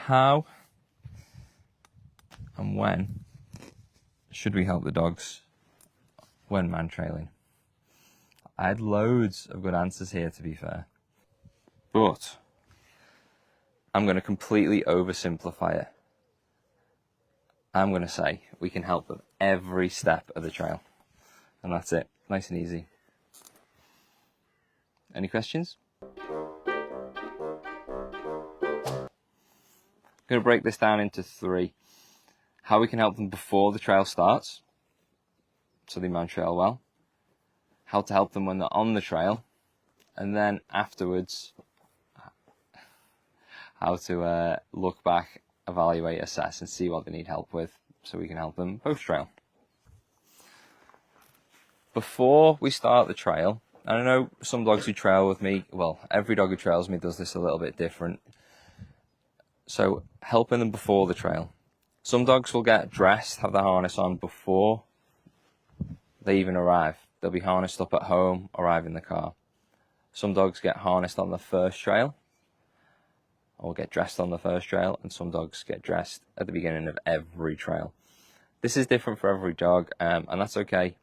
How and when should we help the dogs when mantrailing? I had loads of good answers here, to be fair, but I'm going to completely oversimplify it. I'm going to say we can help them every step of the trail, and that's it. Nice and easy. Any questions? I'm going to break this down into 3. How we can help them before the trail starts, so they mantrail well. How to help them when they're on the trail, and then afterwards, how to look back, evaluate, assess, and see what they need help with, so we can help them post-trail. Before we start the trail, and I know some dogs who trail with me, well, every dog who trails with me does this a little bit different. So helping them before the trail. Some dogs will get dressed, have the harness on before they even arrive. They'll be harnessed up at home, arrive in the car. Some dogs get harnessed on the first trail, or get dressed on the first trail, and some dogs get dressed at the beginning of every trail. This is different for every dog, and that's okay.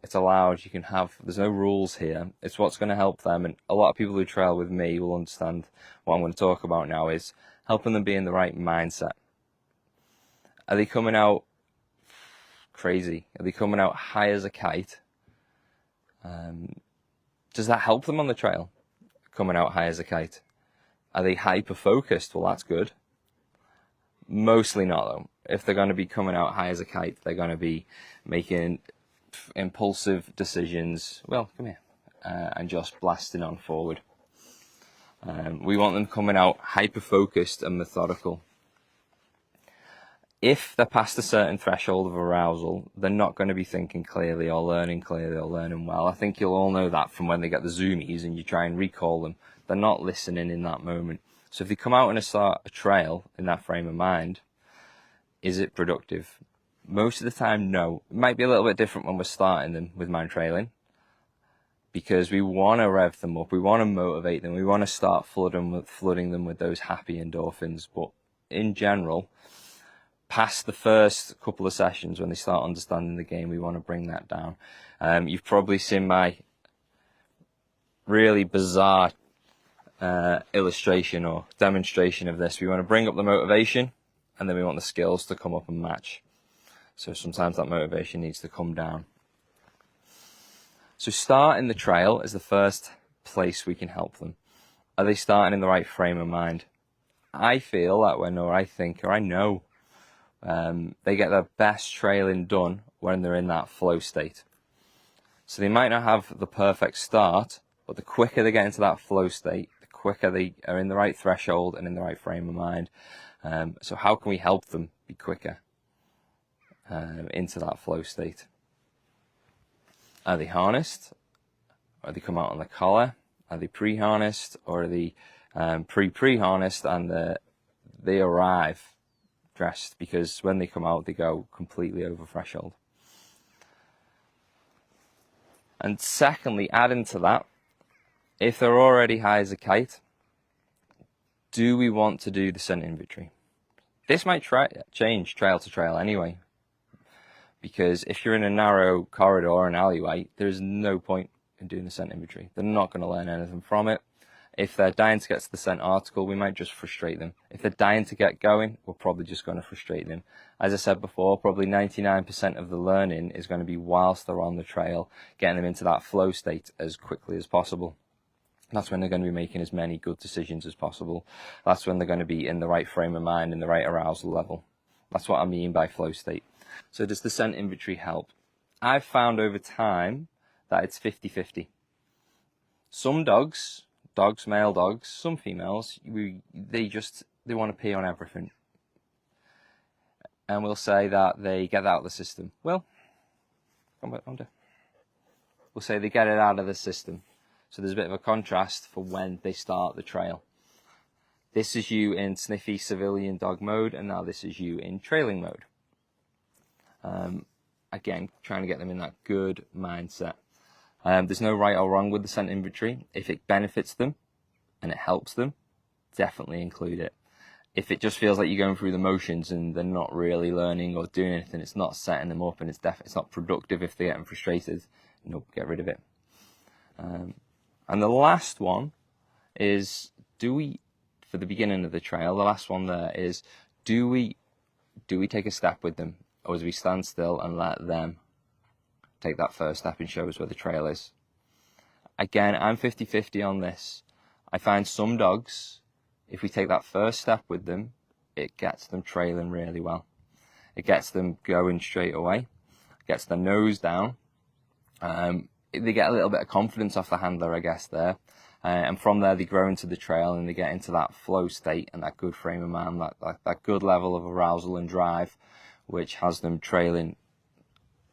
It's allowed. You can have, there's no rules here. It's what's going to help them, and a lot of people who trail with me will understand what I'm going to talk about now is helping them be in the right mindset. Are they coming out crazy? Are they coming out high as a kite? Does that help them on the trail, coming out high as a kite? Are they hyper-focused? Well, that's good. Mostly not, though. If they're going to be coming out high as a kite, they're going to be making impulsive decisions. Well, come here. And just blasting on forward. We want them coming out hyper-focused and methodical. If they're past a certain threshold of arousal, they're not going to be thinking clearly or learning well. I think you'll all know that from when they get the zoomies and you try and recall them. They're not listening in that moment. So if they come out and start a trail in that frame of mind, is it productive? Most of the time, no. It might be a little bit different when we're starting them with mantrailing, because we want to rev them up, we want to motivate them, we want to start flooding them with those happy endorphins. But in general, past the first couple of sessions, when they start understanding the game, we want to bring that down. You've probably seen my really bizarre illustration or demonstration of this. We want to bring up the motivation, and then we want the skills to come up and match. So sometimes that motivation needs to come down. So starting the trail is the first place we can help them. Are they starting in the right frame of mind? I feel that when, or I think, or I know, they get their best trailing done when they're in that flow state. So they might not have the perfect start, but the quicker they get into that flow state, the quicker they are in the right threshold and in the right frame of mind. So how can we help them be quicker into that flow state? Are they harnessed? Are they come out on the collar? Are they pre-harnessed? Or are they pre-harnessed and they arrive dressed? Because when they come out, they go completely over threshold. And secondly, adding to that, if they're already high as a kite, do we want to do the scent inventory? This might change trail to trail anyway, because if you're in a narrow corridor or an alleyway, there's no point in doing the scent inventory. They're not going to learn anything from it. If they're dying to get to the scent article, we might just frustrate them. If they're dying to get going, we're probably just going to frustrate them. As I said before, probably 99% of the learning is going to be whilst they're on the trail, getting them into that flow state as quickly as possible. That's when they're going to be making as many good decisions as possible. That's when they're going to be in the right frame of mind, in the right arousal level. That's what I mean by flow state. So does the scent inventory help? I've found over time that it's 50-50. Some dogs, male dogs, some females, they want to pee on everything. And we'll say that they get that out of the system. Well, we'll say they get it out of the system. So there's a bit of a contrast for when they start the trail. This is you in sniffy civilian dog mode, and now this is you in trailing mode. Again, trying to get them in that good mindset. There's no right or wrong with the scent inventory. If it benefits them and it helps them, definitely include it. if it just feels like you're going through the motions and they're not really learning or doing anything, it's not setting them up, and it's not productive if they're getting frustrated. Nope, get rid of it. And the last one is, for the beginning of the trail, the last one there is, do we take a step with them, or do we stand still and let them take that first step and show us where the trail is? Again, I'm 50-50 on this. I find some dogs, if we take that first step with them, it gets them trailing really well. It gets them going straight away, gets their nose down. They get a little bit of confidence off the handler, I guess, there. And from there, they grow into the trail and they get into that flow state and that good frame of mind, that good level of arousal and drive, which has them trailing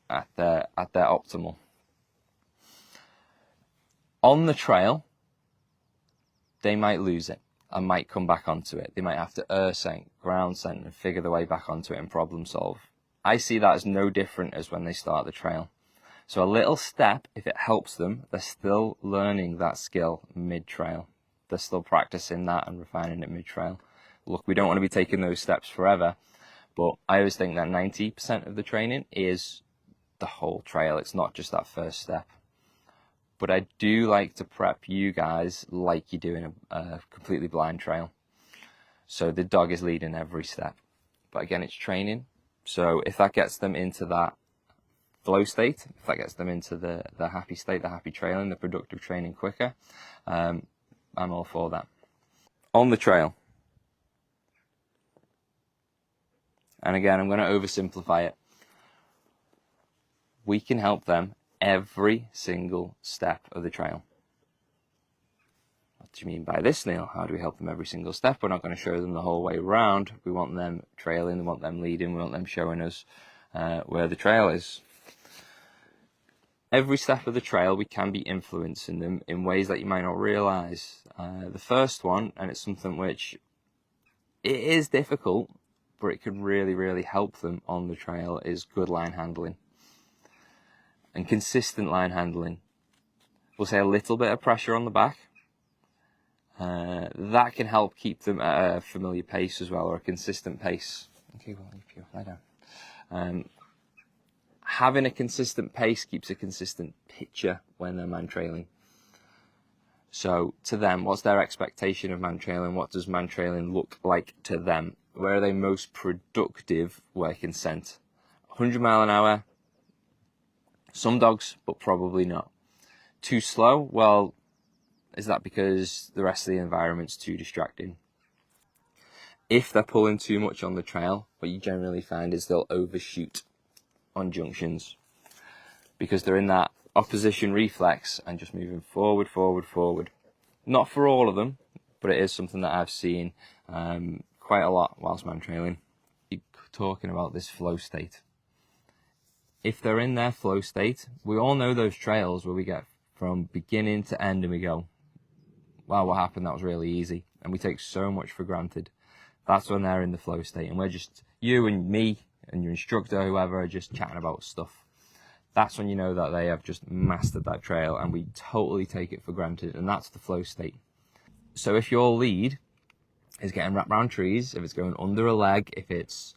at their optimal. On the trail, they might lose it and might come back onto it. They might have to earth scent, ground scent, and figure their way back onto it and problem solve. I see that as no different as when they start the trail. So a little step, if it helps them, they're still learning that skill mid-trail. They're still practicing that and refining it mid-trail. Look, we don't want to be taking those steps forever, but I always think that 90% of the training is the whole trail. It's not just that first step. But I do like to prep you guys like you're doing a completely blind trail. So the dog is leading every step. But again, it's training. So if that gets them into that flow state, if that gets them into the happy state, the happy trailing, the productive training quicker, I'm all for that. On the trail, and again, I'm going to oversimplify it, we can help them every single step of the trail. What do you mean by this, Neil? How do we help them every single step? We're not going to show them the whole way around. We want them trailing, we want them leading, we want them showing us where the trail is. Every step of the trail, we can be influencing them in ways that you might not realise. The first one, and it's something which it is difficult, but it can really, really help them on the trail, is good line handling. And consistent line handling. We'll say a little bit of pressure on the back. That can help keep them at a familiar pace as well, or a consistent pace. Okay, well, you lie down. Having a consistent pace keeps a consistent picture when they're mantrailing. So to them, what's their expectation of mantrailing? What does mantrailing look like to them? Where are they most productive working scent? 100 mile an hour, some dogs, but probably not. Too slow? Well, is that because the rest of the environment's too distracting? If they're pulling too much on the trail, what you generally find is they'll overshoot on junctions because they're in that opposition reflex and just moving forward, forward, forward. Not for all of them, but it is something that I've seen quite a lot whilst mantrailing. Keep talking about this flow state. If they're in their flow state, we all know those trails where we get from beginning to end and we go, wow, what happened? That was really easy. And we take so much for granted. That's when they're in the flow state and we're just, you and me and your instructor, whoever, are just chatting about stuff. That's when you know that they have just mastered that trail, and we totally take it for granted, and that's the flow state. So if your lead is getting wrapped around trees, if it's going under a leg, if it's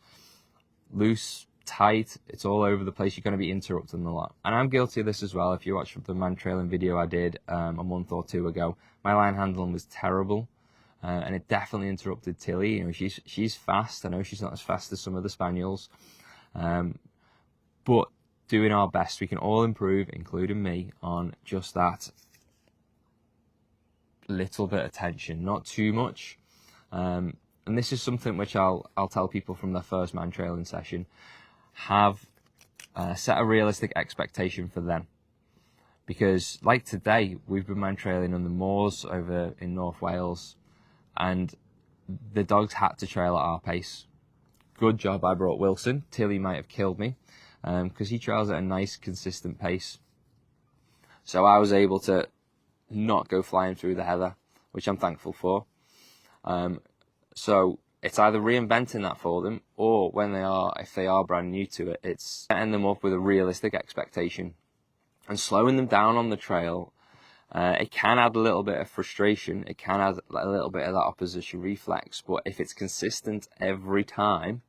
loose, tight, it's all over the place, you're going to be interrupting a lot. And I'm guilty of this as well. If you watch the Mantrailing video I did a month or two ago, my line handling was terrible. And it definitely interrupted Tilly. You know, she's fast. I know she's not as fast as some of the spaniels, but doing our best, we can all improve, including me, on just that little bit of tension, not too much. And this is something which I'll tell people from their first mantrailing session: have set a realistic expectation for them. Because like today, we've been mantrailing on the moors over in North Wales, and the dogs had to trail at our pace. Good job I brought Wilson. Tilly might have killed me because he trails at a nice, consistent pace. So I was able to not go flying through the heather, which I'm thankful for. So it's either reinventing that for them, or if they are brand new to it, it's setting them up with a realistic expectation and slowing them down on the trail It can add a little bit of frustration, it can add a little bit of that opposition reflex, but if it's consistent every time,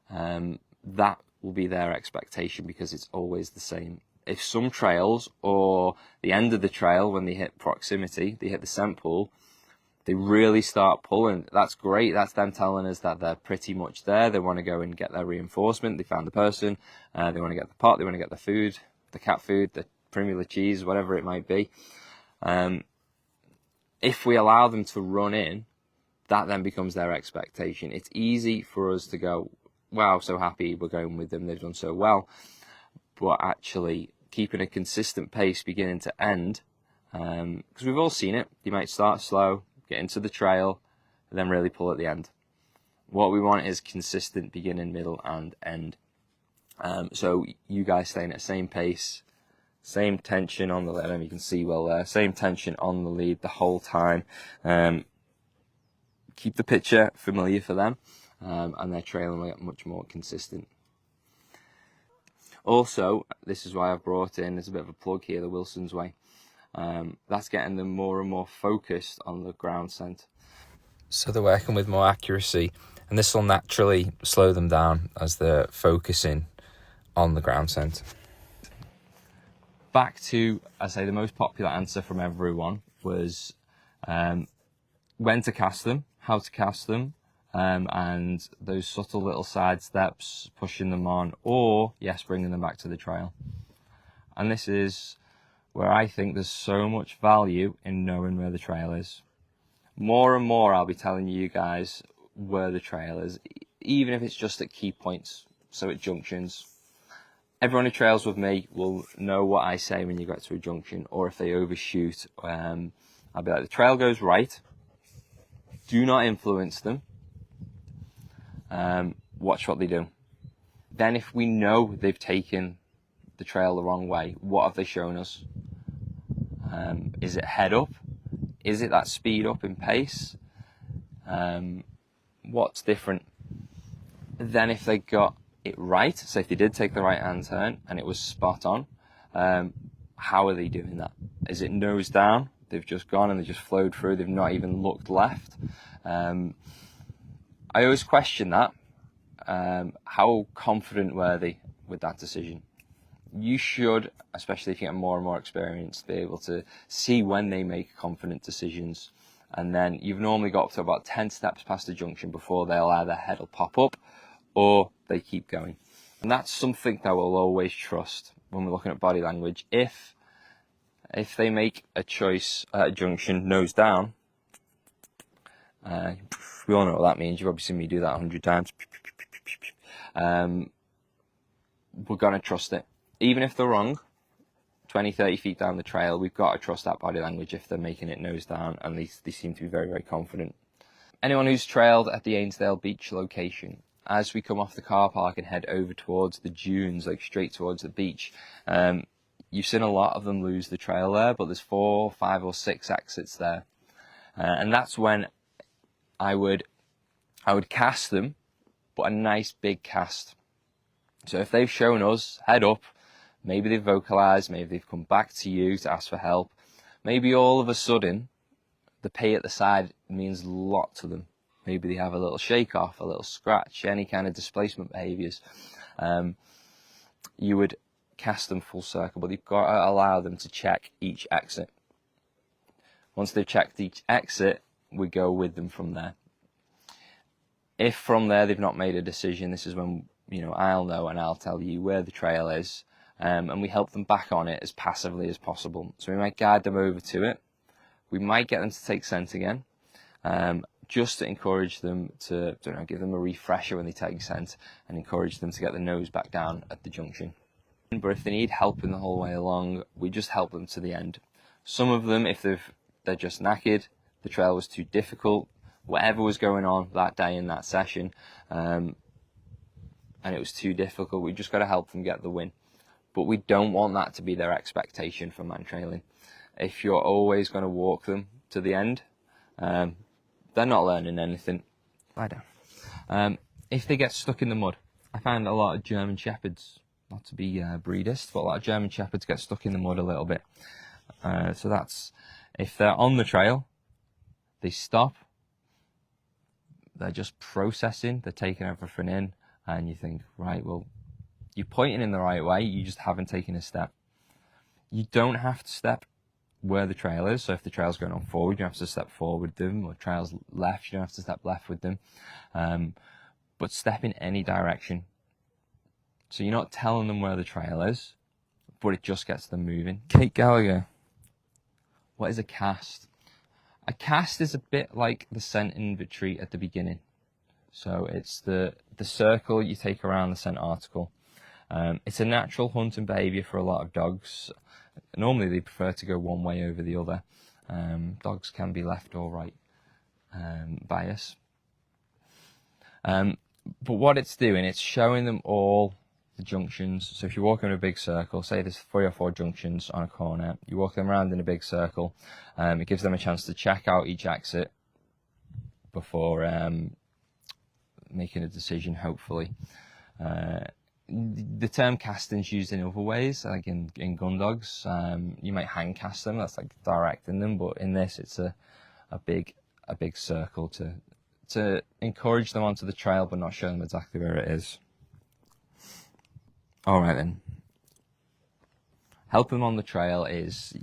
that will be their expectation, because it's always the same. If some trails, or the end of the trail, when they hit proximity, they hit the scent pool, they really start pulling, that's great. That's them telling us that they're pretty much there. They want to go and get their reinforcement. They found the person, they want to get the pot, they want to get the food, the cat food, the Primula cheese, whatever it might be. If we allow them to run in, that then becomes their expectation. It's easy for us to go, wow, so happy we're going with them, they've done so well. But actually keeping a consistent pace beginning to end, because we've all seen it, you might start slow, get into the trail, and then really pull at the end. What we want is consistent beginning, middle, and end. So you guys staying at the same pace, same tension on the lead, and you can see well there, same tension on the lead the whole time. Keep the picture familiar for them, and their trailing will get much more consistent. Also, this is why I've brought in, there's a bit of a plug here, the Wilson's Way. That's getting them more and more focused on the ground scent. So they're working with more accuracy, and this will naturally slow them down as they're focusing on the ground scent. Back to, I say, the most popular answer from everyone was when to cast them, how to cast them, and those subtle little side steps, pushing them on, or yes, bringing them back to the trail. And this is where I think there's so much value in knowing where the trail is. More and more I'll be telling you guys where the trail is, even if it's just at key points, so at junctions. Everyone who trails with me will know what I say when you get to a junction, or if they overshoot, I'll be like, the trail goes right, do not influence them, watch what they do. Then if we know they've taken the trail the wrong way, what have they shown us? Is it head up? Is it that speed up in pace? What's different? Then if they got it right, so if they did take the right hand turn and it was spot on, how are they doing that? Is it nose down? They've just gone and they just flowed through, they've not even looked left. I always question that. How confident were they with that decision? You should, especially if you get more and more experience, be able to see when they make confident decisions. And then you've normally got up to about 10 steps past the junction before they'll either head will pop up or they keep going. And that's something that we'll always trust when we're looking at body language. If they make a choice at a junction nose down, we all know what that means. You've probably seen me do that 100 times. We're going to trust it. Even if they're wrong, 20, 30 feet down the trail, we've got to trust that body language if they're making it nose down, and they seem to be very, very confident. Anyone who's trailed at the Ainsdale Beach location, as we come off the car park and head over towards the dunes, like straight towards the beach, you've seen a lot of them lose the trail there, but there's 4, 5 or 6 exits there. And that's when I would cast them, but a nice big cast. So if they've shown us head up, maybe they've vocalized, maybe they've come back to you to ask for help, maybe all of a sudden the pay at the side means a lot to them. Maybe they have a little shake off, a little scratch, any kind of displacement behaviors. You would cast them full circle, but you've got to allow them to check each exit. Once they've checked each exit, we go with them from there. If from there they've not made a decision, this is when I'll know and I'll tell you where the trail is, and we help them back on it as passively as possible. So we might guide them over to it. We might get them to take scent again, just to encourage them to, give them a refresher when they take scent and encourage them to get the nose back down at the junction. But if they need help in the whole way along, we just help them to the end. Some of them, if they're just knackered, the trail was too difficult, whatever was going on that day in that session, and it was too difficult, we just got to help them get the win. But we don't want that to be their expectation for Mantrailing. If you're always going to walk them to the end, they're not learning anything. Lie down. If they get stuck in the mud, I find a lot of German Shepherds, not to be breedist, but a lot of German Shepherds get stuck in the mud a little bit. So that's, if they're on the trail, they stop, they're just processing, they're taking everything in, and you think, right, well, you're pointing in the right way, you just haven't taken a step. You don't have to step where the trail is. So if the trail's going on forward, you don't have to step forward with them, or trail's left, you don't have to step left with them. But step in any direction. So you're not telling them where the trail is, but it just gets them moving. Kate Gallagher, what is a cast? A cast is a bit like the scent inventory at the beginning. So it's the circle you take around the scent article. It's a natural hunting behaviour for a lot of dogs. Normally they prefer to go one way over the other. Dogs can be left or right bias. But what it's doing, it's showing them all the junctions. So if you're walking in a big circle, say there's 3 or 4 junctions on a corner, you walk them around in a big circle, it gives them a chance to check out each exit before making a decision, hopefully. The term casting is used in other ways, like in gun dogs. You might hand cast them, that's like directing them, but in this it's a big circle to encourage them onto the trail but not show them exactly where it is. Alright then. Helping them on the trail is,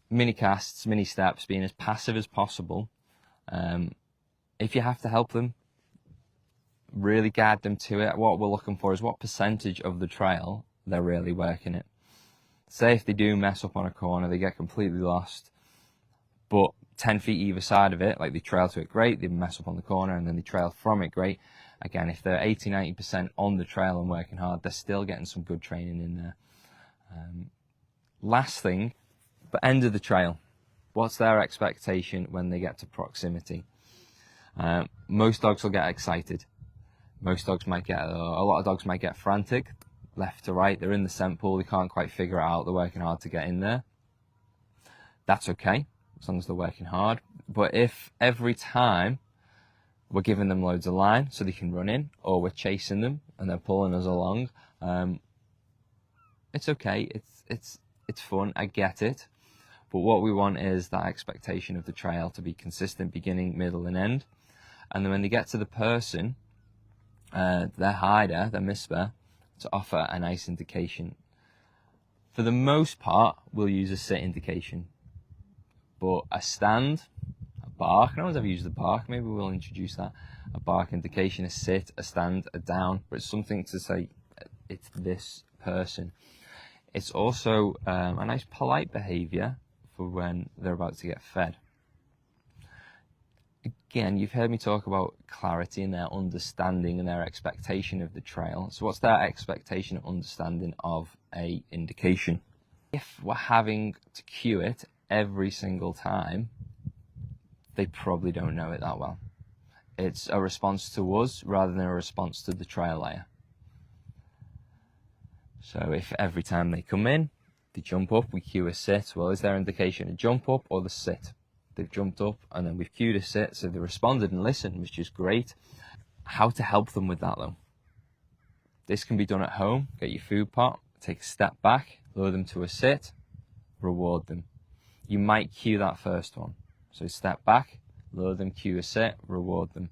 mini casts, mini steps, being as passive as possible. If you have to help them, really guide them to it. What we're looking for is what percentage of the trail they're really working it. Say if they do mess up on a corner, they get completely lost, but 10 feet either side of it, like they trail to it, great, they mess up on the corner and then they trail from it, great. Again, if they're 80-90% on the trail and working hard, they're still getting some good training in there. Last thing, but end of the trail. What's their expectation when they get to proximity? Most dogs will get excited. Most dogs might get, a lot of dogs might get frantic, left to right. They're in the scent pool, they can't quite figure it out, they're working hard to get in there. That's okay, as long as they're working hard. But if every time we're giving them loads of line so they can run in, or we're chasing them and they're pulling us along, it's okay, it's fun, I get it. But what we want is that expectation of the trail to be consistent, beginning, middle and end. And then when they get to the person, their hider, their misper, to offer a nice indication. For the most part, we'll use a sit indication. But a stand, a bark, no one's ever used a bark, maybe we'll introduce that. A bark indication, a sit, a stand, a down, but it's something to say, it's this person. It's also a nice polite behaviour for when they're about to get fed. Again, you've heard me talk about clarity and their understanding and their expectation of the trail. So what's their expectation and understanding of a indication? If we're having to cue it every single time, they probably don't know it that well. It's a response to us rather than a response to the trail layer. So if every time they come in, they jump up, we cue a sit, well, is their indication a jump up or the sit? They've jumped up and then we've cued a sit, so they responded and listened, which is great. How to help them with that though? This can be done at home. Get your food pot, take a step back, lure them to a sit, reward them. You might cue that first one. So step back, lure them, cue a sit, reward them.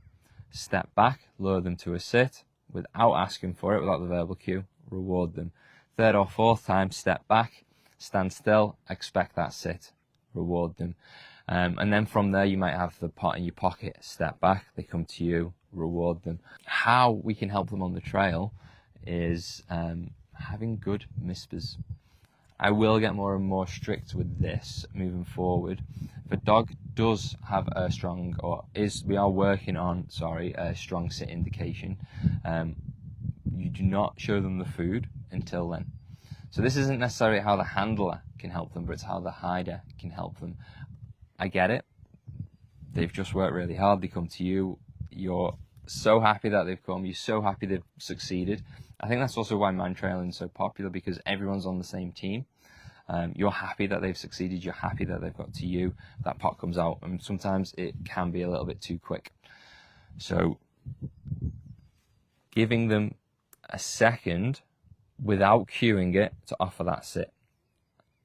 Step back, lure them to a sit without asking for it, without the verbal cue, reward them. Third or fourth time, step back, stand still, expect that sit, reward them. And then from there, you might have the pot in your pocket, step back, they come to you, reward them. How we can help them on the trail is having good mispers. I will get more and more strict with this moving forward. If a dog does have a strong, we are working on, a strong sit indication, you do not show them the food until then. So this isn't necessarily how the handler can help them, but it's how the hider can help them. I get it. They've just worked really hard. They come to you. You're so happy that they've come. You're so happy they've succeeded. I think that's also why Mantrailing is so popular, because everyone's on the same team. You're happy that they've succeeded. You're happy that they've got to you. That pot comes out, and sometimes it can be a little bit too quick. So giving them a second without cueing it to offer that sit.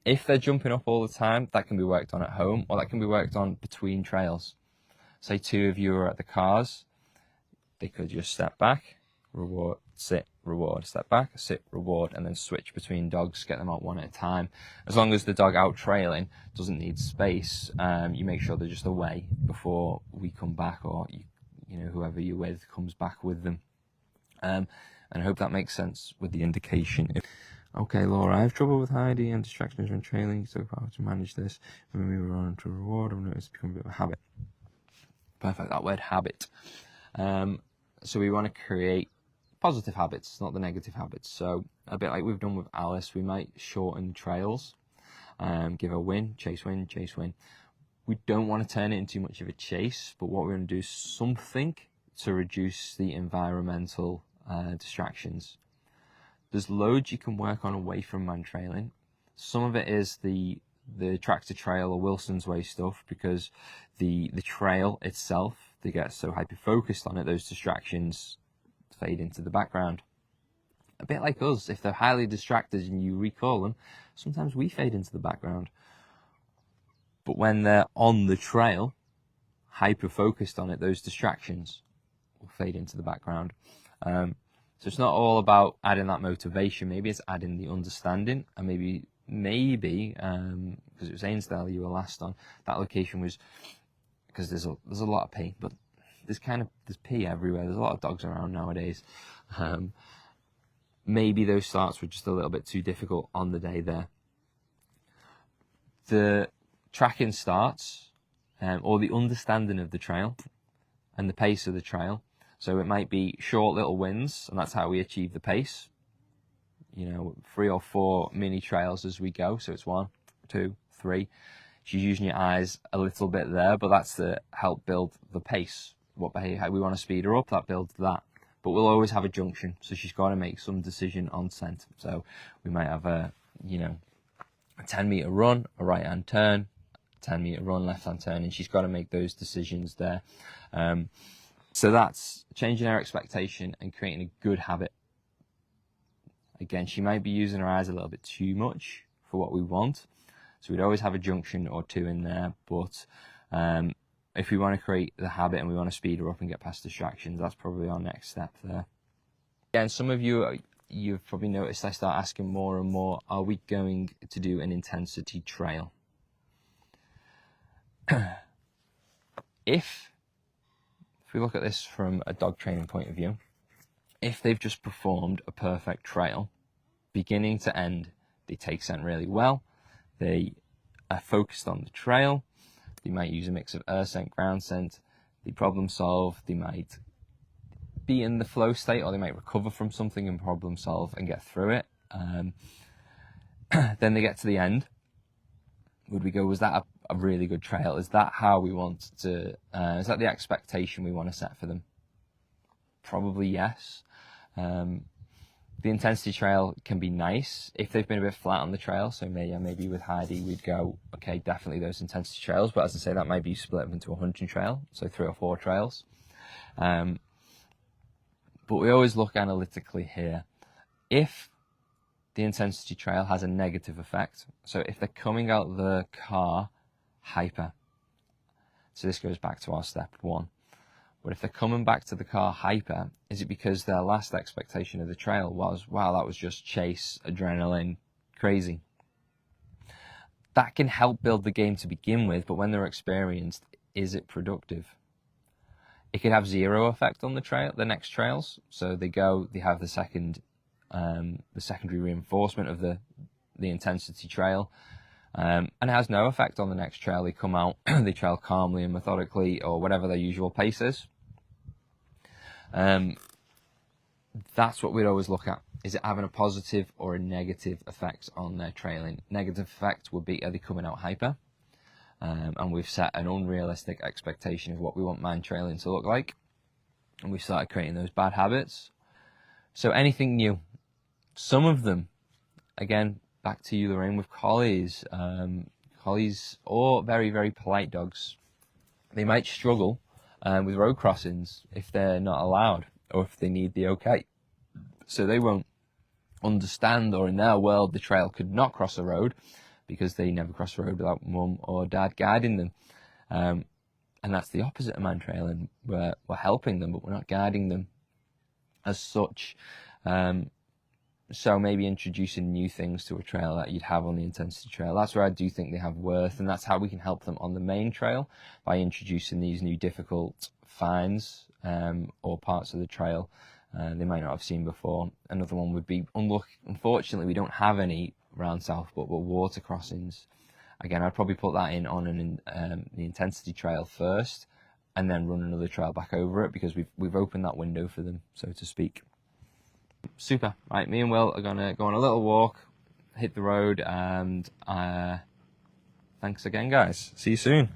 If they're jumping up all the time, that can be worked on at home, or that can be worked on between trails. Say 2 of you are at the cars, they could just step back, reward, sit, reward, step back, sit, reward, and then switch between dogs, get them out one at a time. As long as the dog out trailing doesn't need space, you make sure they're just away before we come back, or you know, whoever you're with comes back with them. And I hope that makes sense with the indication. Okay, Laura, I have trouble with Heidi and distractions when trailing, so how to manage this? When we were on to reward, I've noticed it's become a bit of a habit. Perfect, that word, habit. So we want to create positive habits, not the negative habits. So a bit like we've done with Alice, we might shorten trails, give a win, chase, win, chase, win. We don't want to turn it into too much of a chase, but what we're going to do is something to reduce the environmental distractions. There's loads you can work on away from Mantrailing. Some of it is the tractor trail or Wilson's Way stuff, because the trail itself, they get so hyper-focused on it, those distractions fade into the background. A bit like us, if they're highly distracted and you recall them, sometimes we fade into the background. But when they're on the trail, hyper-focused on it, those distractions will fade into the background. So it's not all about adding that motivation. Maybe it's adding the understanding, and maybe because it was Ainsdale you were last on, that location was, because there's a lot of pee, but there's pee everywhere. There's a lot of dogs around nowadays. Maybe those starts were just a little bit too difficult on the day there. The tracking starts, or the understanding of the trail and the pace of the trail. So it might be short little wins, and that's how we achieve the pace. You know, 3 or 4 mini trails as we go. So it's 1, 2, 3. She's using your eyes a little bit there, but that's to help build the pace. How we want to speed her up, that builds that. But we'll always have a junction, so she's got to make some decision on scent. So we might have a 10-meter run, a right-hand turn, 10-meter run, left-hand turn, and she's got to make those decisions there. So that's changing her expectation and creating a good habit. Again, she might be using her eyes a little bit too much for what we want. So we'd always have a junction or 2 in there. But if we want to create the habit and we want to speed her up and get past distractions, that's probably our next step there. Again, some of you've probably noticed I start asking more and more, are we going to do an intensity trail? If we look at this from a dog training point of view, if they've just performed a perfect trail, beginning to end, they take scent really well, they are focused on the trail, they might use a mix of air scent, ground scent, they problem solve, they might be in the flow state, or they might recover from something and problem solve and get through it. Then they get to the end. Would we go, was that a really good trail? Is that how we want to, is that the expectation we want to set for them? Probably yes. The intensity trail can be nice if they've been a bit flat on the trail. So maybe with Heidi we'd go, okay, definitely those intensity trails. But as I say, that might be split up into a hunting trail, so 3 or 4 trails. But we always look analytically here. If the intensity trail has a negative effect, so if they're coming out the car hyper, so this goes back to our step 1. But if they're coming back to the car hyper, is it because their last expectation of the trail was, wow, that was just chase, adrenaline, crazy? That can help build the game to begin with, but when they're experienced, is it productive? It could have 0 effect on the next trails. So they have the secondary reinforcement of the intensity trail, and it has no effect on the next trail. They come out, they trail calmly and methodically, or whatever their usual pace is. That's what we'd always look at. Is it having a positive or a negative effect on their trailing? Negative effect would be, are they coming out hyper? And we've set an unrealistic expectation of what we want Mantrailing to look like. And we've started creating those bad habits. So anything new. Some of them, again, back to you, Lorraine, with collies. Collies or very, very polite dogs, they might struggle with road crossings if they're not allowed or if they need the okay. So they won't understand, or in their world, the trail could not cross a road because they never cross the road without mum or dad guiding them. And that's the opposite of Mantrailing. We're helping them, but we're not guiding them as such. So maybe introducing new things to a trail that you'd have on the intensity trail. That's where I do think they have worth, and that's how we can help them on the main trail, by introducing these new difficult finds or parts of the trail they might not have seen before. Another one would be, unfortunately, we don't have any around Southport, but water crossings. Again, I'd probably put that in on the intensity trail first, and then run another trail back over it, because we've opened that window for them, so to speak. Super. Right, me and Will are gonna go on a little walk, hit the road, and thanks again, guys. See you soon.